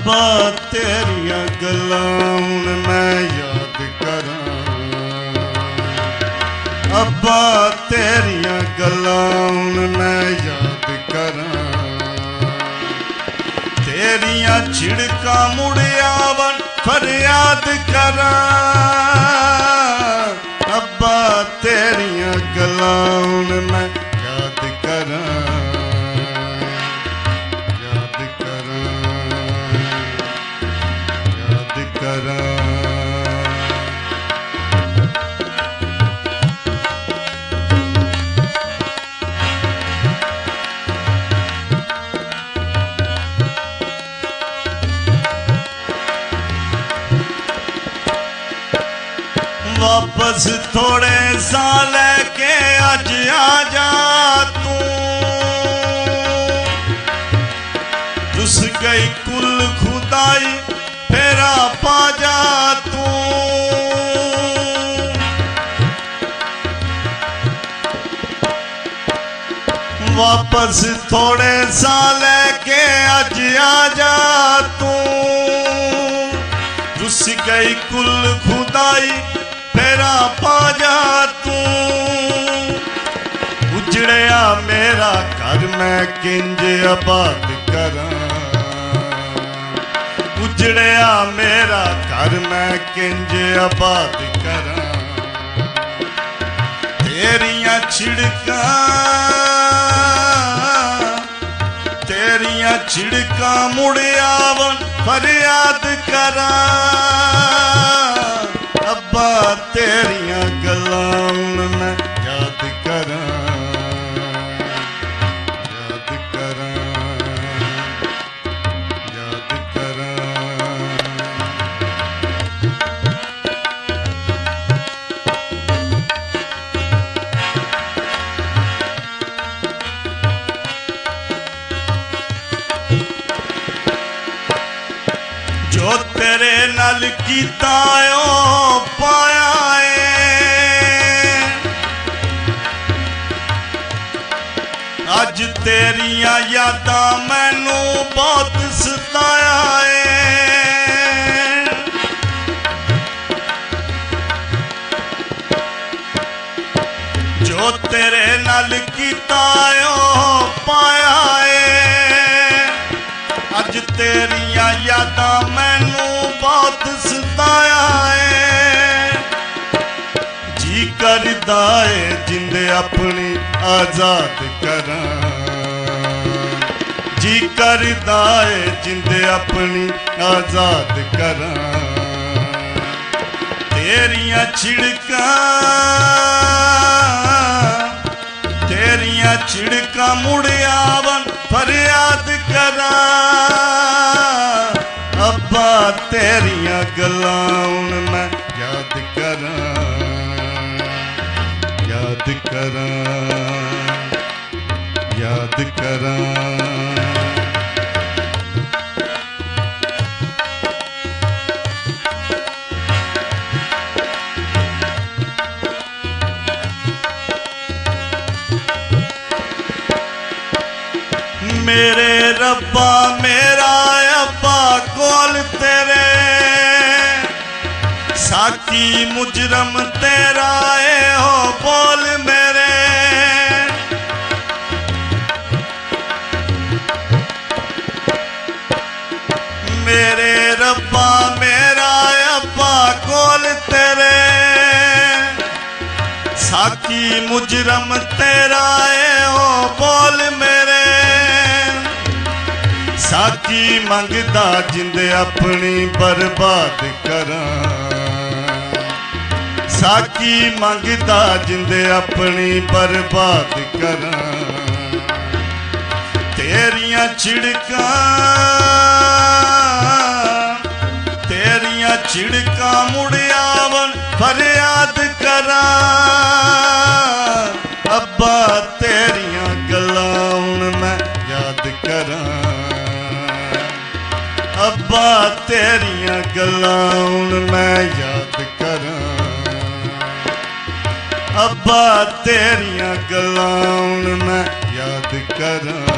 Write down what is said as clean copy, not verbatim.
अब्बा तेरिया गल्लां मैं याद करां, अब्बा तेरिया गल्लां मैं याद करां, तेरिया छिड़का मुड़ियावन फरियाद करां, अब्बा तेरिया गल्लां मैं याद करां, याद करां, याद करां। वापस थोड़े साल के अज आ जा तू, रुस गई कुल खुदाई फेरा पा जा तू, वापस थोड़े साल के अज आ जा तू, रुस गई कुल खुदाई फेरा पा जा तू, उजड़िया मेरा घर मैं किंज आबाद करां, उजड़िया मेरा घर मैं किंज आबाद करां, तेरिया छिड़का मुड़ियावन फरियाद करां, अब्बा तेरिया गल्लां मैं याद करां, याद करां, याद करां। जो तेरे नाल कीता ओ पाया है, अज तेरिया यादां मैनू बहुत सताया है, जो तेरे नाल कीता ओ पाया है, अज तेरिया यादां मैनू बहुत सताया है, जी करदा है जिंदे अपनी आजाद करां, जी करदा है जिंदे अपनी आजाद करां, तेरिया छिड़का मुड़ियावन फरियाद करां, अब्बा तेरिया गल्लां मैं याद करां, याद करां, याद करां। मेरे रब्बा मेरा अब्बा कोल तेरे, साकी मुजरम तेरा है हो बोल मेरे, मेरे रब्बा मेरा अब्बा कोल तेरे, साकी मुजरम तेरा है हो बोल मेरे, साकी मंगदा जिंदे अपनी बर्बाद करां, साकी मंगदा जिंदे अपनी बर्बाद करां, तेरिया छिड़का मुड़ियावन फरियाद करां, अब्बा तेरिया गल्लां मैं याद करां, अब्बा तेरिया गल्लां मैं याद करां, अब्बा तेरिया गल्लां मैं याद करां।